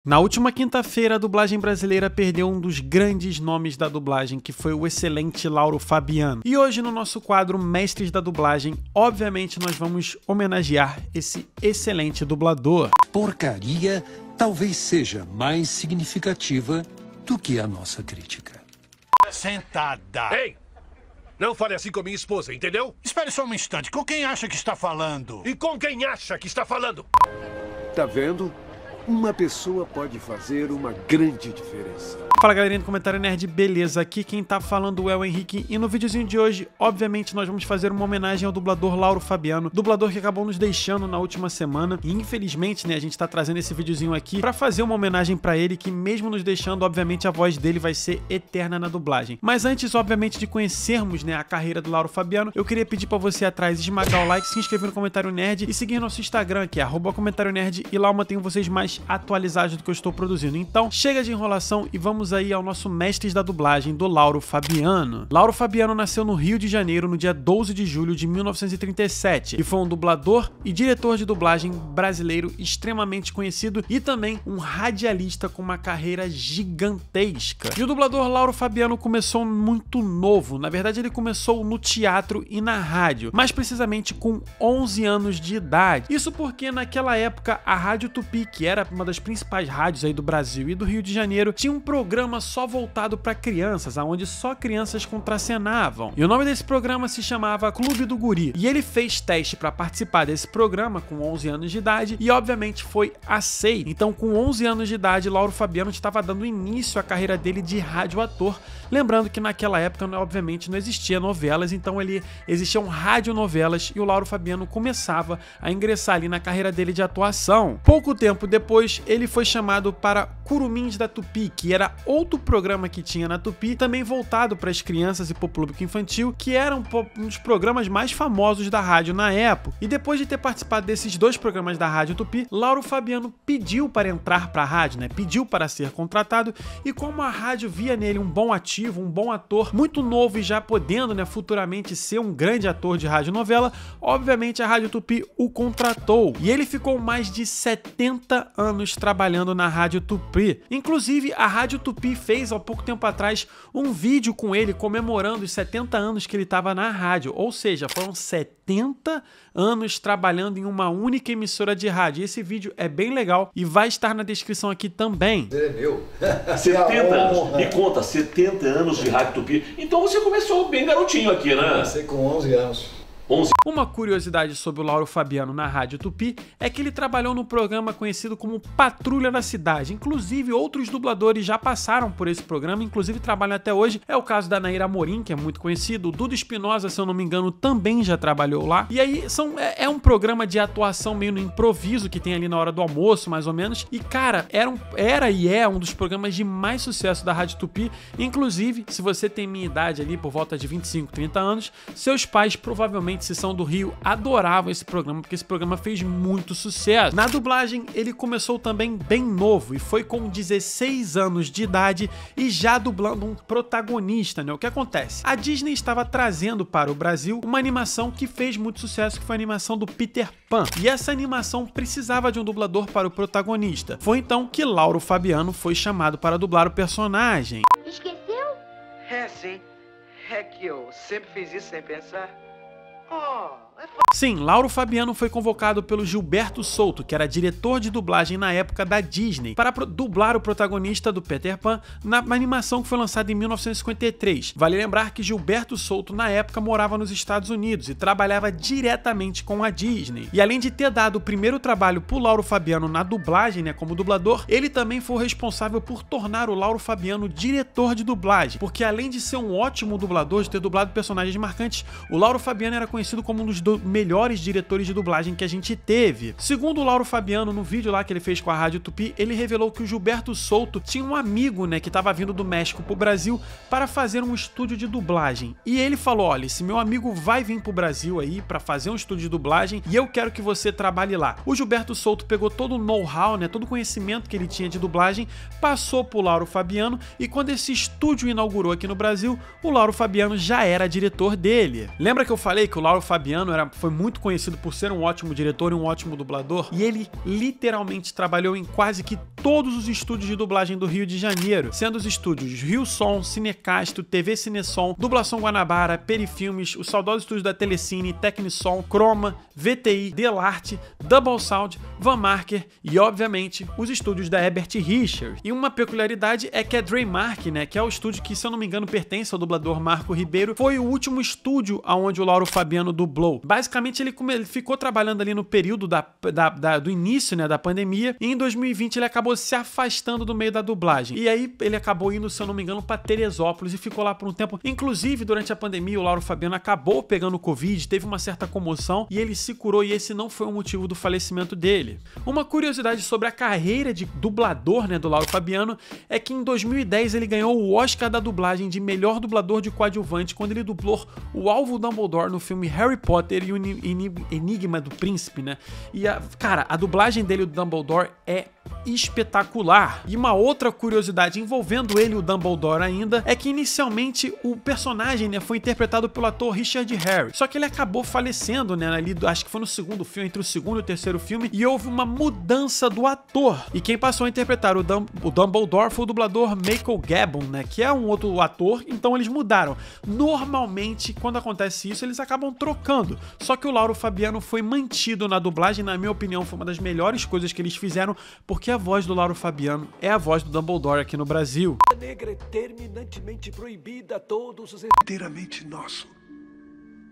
Na última quinta-feira, a dublagem brasileira perdeu um dos grandes nomes da dublagem, que foi o excelente Lauro Fabiano. E hoje, no nosso quadro Mestres da Dublagem, obviamente nós vamos homenagear esse excelente dublador. Porcaria talvez seja mais significativa do que a nossa crítica. Sentada. Ei! Não fale assim com minha esposa, entendeu? Espere só um instante. Com quem acha que está falando? E com quem acha que está falando? Tá vendo? Uma pessoa pode fazer uma grande diferença. Fala galerinha do Comentário Nerd, beleza? Aqui quem tá falando é o Henrique e no videozinho de hoje, obviamente, nós vamos fazer uma homenagem ao dublador Lauro Fabiano, dublador que acabou nos deixando na última semana e infelizmente, né, a gente tá trazendo esse videozinho aqui pra fazer uma homenagem pra ele que mesmo nos deixando, obviamente, a voz dele vai ser eterna na dublagem. Mas antes, obviamente, de conhecermos, né, a carreira do Lauro Fabiano, eu queria pedir pra você atrás esmagar o like, se inscrever no Comentário Nerd e seguir nosso Instagram, que é @comentarionerd, e lá eu mantenho vocês mais atualizados do que eu estou produzindo. Então, chega de enrolação e vamos aí ao nosso Mestres da Dublagem do Lauro Fabiano. Lauro Fabiano nasceu no Rio de Janeiro no dia 12 de julho de 1937 e foi um dublador e diretor de dublagem brasileiro extremamente conhecido e também um radialista com uma carreira gigantesca. E o dublador Lauro Fabiano começou muito novo, na verdade ele começou no teatro e na rádio, mais precisamente com 11 anos de idade. Isso porque naquela época a Rádio Tupi, que era uma das principais rádios aí do Brasil e do Rio de Janeiro, tinha um programa só voltado para crianças, onde só crianças contracenavam. E o nome desse programa se chamava Clube do Guri. E ele fez teste para participar desse programa com 11 anos de idade e obviamente foi aceito. Então, com 11 anos de idade, Lauro Fabiano estava dando início à carreira dele de radioator. Lembrando que naquela época, obviamente, não existia novelas, então existiam radionovelas e o Lauro Fabiano começava a ingressar ali na carreira dele de atuação. Pouco tempo depois, ele foi chamado para Curumins da Tupi, que era outro programa que tinha na Tupi, também voltado para as crianças e para o público infantil, que era um dos programas mais famosos da rádio na época. E depois de ter participado desses dois programas da Rádio Tupi, Lauro Fabiano pediu para entrar para a rádio, né? Pediu para ser contratado, e como a rádio via nele um bom ativo, um bom ator, muito novo e já podendo, né, futuramente ser um grande ator de radionovela, obviamente a Rádio Tupi o contratou. E ele ficou mais de 70 anos trabalhando na Rádio Tupi. Inclusive, a Rádio Tupi fez há pouco tempo atrás um vídeo com ele comemorando os 70 anos que ele estava na rádio, ou seja, foram 70 anos trabalhando em uma única emissora de rádio. Esse vídeo é bem legal e vai estar na descrição aqui também. É meu. 70 anos. Me conta, 70 anos de Rádio Tupi. Então você começou bem garotinho aqui, né? Comecei com 11 anos. Uma curiosidade sobre o Lauro Fabiano na Rádio Tupi é que ele trabalhou num programa conhecido como Patrulha da Cidade. Inclusive, outros dubladores já passaram por esse programa, inclusive trabalham até hoje. É o caso da Naira Amorim, que é muito conhecido. O Dudu Espinosa, se eu não me engano, também já trabalhou lá. E aí, é um programa de atuação meio no improviso, que tem ali na hora do almoço, mais ou menos. E, cara, era e é um dos programas de mais sucesso da Rádio Tupi. Inclusive, se você tem minha idade ali, por volta de 25, 30 anos, seus pais provavelmente, se são do Rio, adoravam esse programa, porque esse programa fez muito sucesso. Na dublagem, ele começou também bem novo e foi com 16 anos de idade e já dublando um protagonista, né? O que acontece? A Disney estava trazendo para o Brasil uma animação que fez muito sucesso, que foi a animação do Peter Pan. E essa animação precisava de um dublador para o protagonista. Foi então que Lauro Fabiano foi chamado para dublar o personagem. Esqueceu? É, sim. É que eu sempre fiz isso sem pensar. Sim, Lauro Fabiano foi convocado pelo Gilberto Souto, que era diretor de dublagem na época da Disney, para dublar o protagonista do Peter Pan na animação que foi lançada em 1953. Vale lembrar que Gilberto Souto, na época, morava nos Estados Unidos e trabalhava diretamente com a Disney. E além de ter dado o primeiro trabalho pro Lauro Fabiano na dublagem, né, como dublador, ele também foi responsável por tornar o Lauro Fabiano diretor de dublagem, porque além de ser um ótimo dublador, de ter dublado personagens marcantes, o Lauro Fabiano era conhecido como um dos melhores diretores de dublagem que a gente teve. Segundo o Lauro Fabiano, no vídeo lá que ele fez com a Rádio Tupi, ele revelou que o Gilberto Souto tinha um amigo, né, que estava vindo do México pro Brasil para fazer um estúdio de dublagem. E ele falou: olha, esse meu amigo vai vir pro Brasil aí para fazer um estúdio de dublagem e eu quero que você trabalhe lá. O Gilberto Souto pegou todo o know-how, né, todo o conhecimento que ele tinha de dublagem, passou pro Lauro Fabiano e quando esse estúdio inaugurou aqui no Brasil, o Lauro Fabiano já era diretor dele. Lembra que eu falei que o Lauro Fabiano era foi muito conhecido por ser um ótimo diretor e um ótimo dublador, e ele literalmente trabalhou em quase que todos os estúdios de dublagem do Rio de Janeiro, sendo os estúdios Rio Som, Cinecastro, TV Cinesom, Dublação Guanabara, Perifilmes, os saudosos estúdios da Telecine, Tecnissom, Croma, VTI, Delarte, Double Sound, Van Marker e, obviamente, os estúdios da Herbert Richards. E uma peculiaridade é que a Dreymark, né, que é o estúdio que, se eu não me engano, pertence ao dublador Marco Ribeiro, foi o último estúdio aonde o Lauro Fabiano dublou. Basicamente, ele ficou trabalhando ali no período do início, né, da pandemia, e em 2020 ele acabou se afastando do meio da dublagem. E aí ele acabou indo, se eu não me engano, para Teresópolis e ficou lá por um tempo. Inclusive, durante a pandemia, o Lauro Fabiano acabou pegando Covid, teve uma certa comoção e ele se curou, e esse não foi o motivo do falecimento dele. Uma curiosidade sobre a carreira de dublador, né, do Lauro Fabiano é que em 2010 ele ganhou o Oscar da dublagem de melhor dublador de coadjuvante quando ele dublou o Alvo Dumbledore no filme Harry Potter e o Enigma do Príncipe, né? E cara, a dublagem dele, o Dumbledore, é espetacular. E uma outra curiosidade envolvendo ele e o Dumbledore ainda é que inicialmente o personagem, né, foi interpretado pelo ator Richard Harris, só que ele acabou falecendo, né, ali, acho que foi no segundo filme, entre o segundo e o terceiro filme, e houve uma mudança do ator, e quem passou a interpretar o Dumbledore foi o dublador Michael Gambon, né, que é um outro ator, então eles mudaram. Normalmente, quando acontece isso, eles acabam trocando, só que o Lauro Fabiano foi mantido na dublagem. Na minha opinião, foi uma das melhores coisas que eles fizeram, porque a voz do Lauro Fabiano é a voz do Dumbledore aqui no Brasil. A negra é terminantemente proibida a todos os... Inteiramente nosso.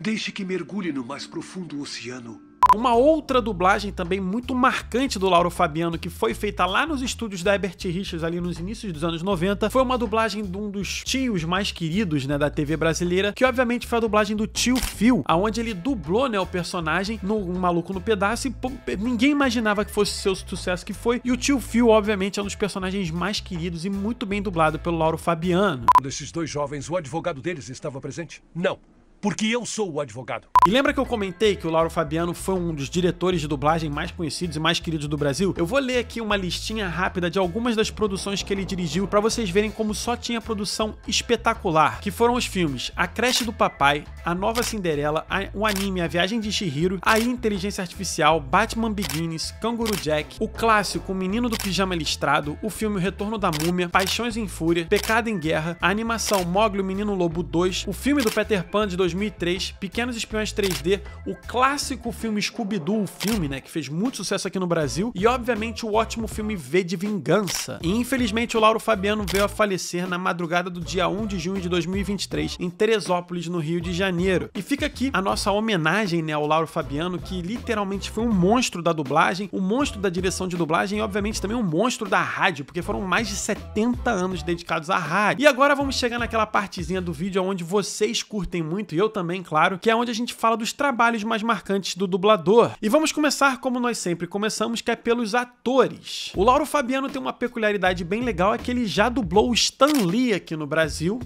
Deixe que mergulhe no mais profundo oceano. Uma outra dublagem também muito marcante do Lauro Fabiano, que foi feita lá nos estúdios da Herbert Richards, ali nos inícios dos anos 90, foi uma dublagem de um dos tios mais queridos, né, da TV brasileira, que obviamente foi a dublagem do Tio Phil, aonde ele dublou, né, o personagem no Maluco no Pedaço, e ninguém imaginava que fosse seu sucesso que foi, e o Tio Phil, obviamente, é um dos personagens mais queridos e muito bem dublado pelo Lauro Fabiano. Desses dois jovens, o advogado deles estava presente? Não. Porque eu sou o advogado. E lembra que eu comentei que o Lauro Fabiano foi um dos diretores de dublagem mais conhecidos e mais queridos do Brasil? Eu vou ler aqui uma listinha rápida de algumas das produções que ele dirigiu pra vocês verem como só tinha produção espetacular, que foram os filmes A Creche do Papai, A Nova Cinderela, o anime A Viagem de Chihiro, A Inteligência Artificial, Batman Begins, Canguru Jack, o clássico O Menino do Pijama Listrado, o filme O Retorno da Múmia, Paixões em Fúria, Pecado em Guerra, a animação Mowgli, o Menino Lobo 2, o filme do Peter Pan de 2003, Pequenos Espiões 3D, o clássico filme Scooby-Doo, o filme, né, que fez muito sucesso aqui no Brasil, e obviamente o ótimo filme V de Vingança. E infelizmente o Lauro Fabiano veio a falecer na madrugada do dia 1 de junho de 2023, em Teresópolis, no Rio de Janeiro. E fica aqui a nossa homenagem, né, ao Lauro Fabiano, que literalmente foi um monstro da dublagem, um monstro da direção de dublagem e obviamente também um monstro da rádio, porque foram mais de 70 anos dedicados à rádio. E agora vamos chegar naquela partezinha do vídeo onde vocês curtem muito, e eu também, claro, que é onde a gente fala dos trabalhos mais marcantes do dublador. E vamos começar como nós sempre começamos, que é pelos atores. O Lauro Fabiano tem uma peculiaridade bem legal, é que ele já dublou o Stan Lee aqui no Brasil.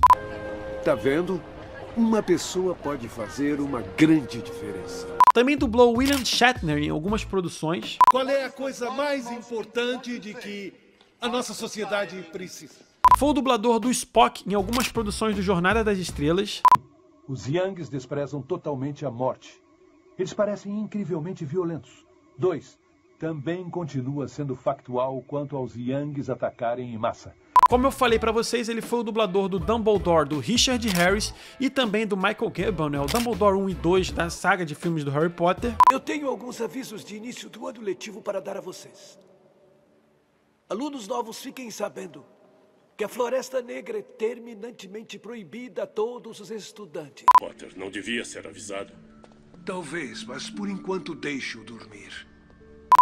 Tá vendo? Uma pessoa pode fazer uma grande diferença. Também dublou William Shatner em algumas produções. Qual é a coisa mais importante de que a nossa sociedade precisa? Foi o dublador do Spock em algumas produções do Jornada das Estrelas. Os Youngs desprezam totalmente a morte. Eles parecem incrivelmente violentos. 2. Também continua sendo factual quanto aos Youngs atacarem em massa. Como eu falei pra vocês, ele foi o dublador do Dumbledore do Richard Harris e também do Michael Gambon, né, o Dumbledore 1 e 2 da saga de filmes do Harry Potter. Eu tenho alguns avisos de início do ano letivo para dar a vocês. Alunos novos, fiquem sabendo que a Floresta Negra é terminantemente proibida a todos os estudantes. Potter não devia ser avisado. Talvez, mas por enquanto deixe-o dormir.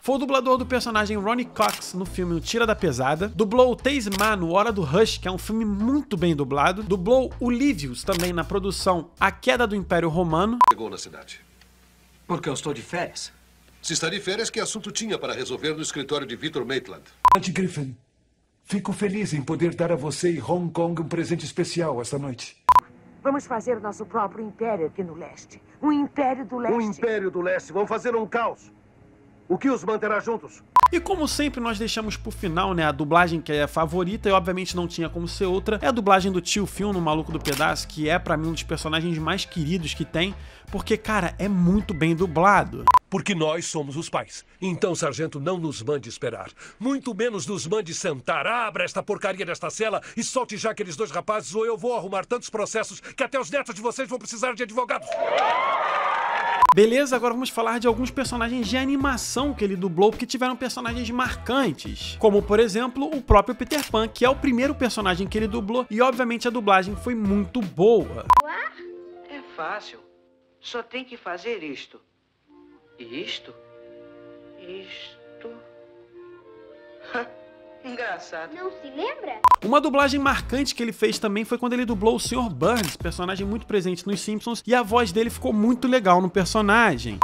Foi o dublador do personagem Ronny Cox no filme O Tira da Pesada. Dublou o Teisma no Hora do Rush, que é um filme muito bem dublado. Dublou o Livius também na produção A Queda do Império Romano. Chegou na cidade. Porque eu estou de férias. Se está de férias, que assunto tinha para resolver no escritório de Victor Maitland? Ante Griffin, fico feliz em poder dar a você e Hong Kong um presente especial esta noite. Vamos fazer o nosso próprio império aqui no leste. Um império do leste. Um império do leste. Vamos fazer um caos. O que os manterá juntos? E como sempre, nós deixamos pro final, né, a dublagem que é a favorita e obviamente não tinha como ser outra, é a dublagem do Tio Phil no Maluco do Pedaço, que é pra mim um dos personagens mais queridos que tem, porque, cara, é muito bem dublado. Porque nós somos os pais. Então, sargento, não nos mande esperar. Muito menos nos mande sentar. Abra esta porcaria desta cela e solte já aqueles 2 rapazes, ou eu vou arrumar tantos processos que até os netos de vocês vão precisar de advogados. Beleza, agora vamos falar de alguns personagens de animação que ele dublou, porque tiveram personagens marcantes. Como, por exemplo, o próprio Peter Pan, que é o primeiro personagem que ele dublou, e obviamente a dublagem foi muito boa. É fácil. Só tem que fazer isto. Isto? Engraçado. Não se lembra? Uma dublagem marcante que ele fez também foi quando ele dublou o Sr. Burns, personagem muito presente nos Simpsons, e a voz dele ficou muito legal no personagem.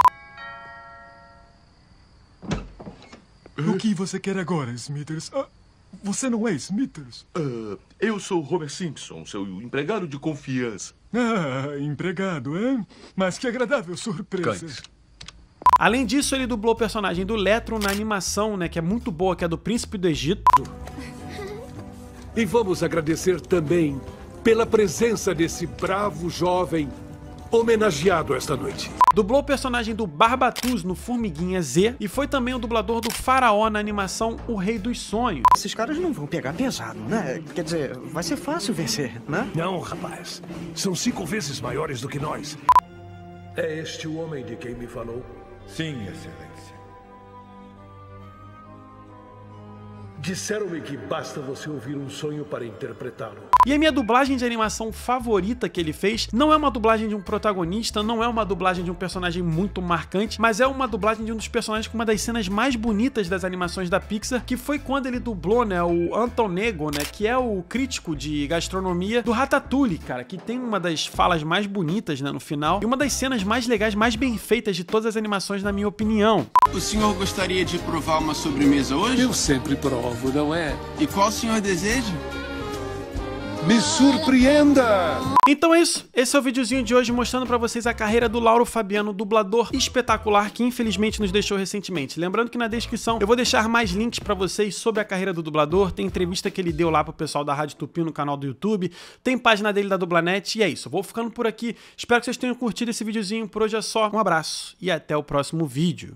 O que você quer agora, Smithers? Você não é Smithers? Eu sou Homer Simpson, seu empregado de confiança. Empregado, é? Mas que agradável surpresa. Cães. Além disso, ele dublou o personagem do Letron na animação, né, que é muito boa, que é do Príncipe do Egito. E vamos agradecer também pela presença desse bravo jovem homenageado esta noite. Dublou o personagem do Barbatuz no Formiguinha Z e foi também o dublador do Faraó na animação O Rei dos Sonhos. Esses caras não vão pegar pesado, né? Quer dizer, vai ser fácil vencer, né? Não, rapaz. São 5 vezes maiores do que nós. É este o homem de quem me falou? Sim, Excelência. Disseram-me que basta você ouvir um sonho para interpretá-lo. E a minha dublagem de animação favorita que ele fez não é uma dublagem de um protagonista, não é uma dublagem de um personagem muito marcante, mas é uma dublagem de um dos personagens com uma das cenas mais bonitas das animações da Pixar, que foi quando ele dublou, né, o Antonego, né, que é o crítico de gastronomia do Ratatouille, cara, que tem uma das falas mais bonitas, né, no final, e uma das cenas mais legais, mais bem feitas de todas as animações, na minha opinião. O senhor gostaria de provar uma sobremesa hoje? Eu sempre provo, não é? E qual o senhor deseja? Me surpreenda! Então é isso, esse é o videozinho de hoje mostrando pra vocês a carreira do Lauro Fabiano, dublador espetacular que infelizmente nos deixou recentemente. Lembrando que na descrição eu vou deixar mais links pra vocês sobre a carreira do dublador, tem entrevista que ele deu lá pro pessoal da Rádio Tupi no canal do YouTube, tem página dele da Dublanet e é isso, eu vou ficando por aqui, espero que vocês tenham curtido esse videozinho, por hoje é só, um abraço e até o próximo vídeo.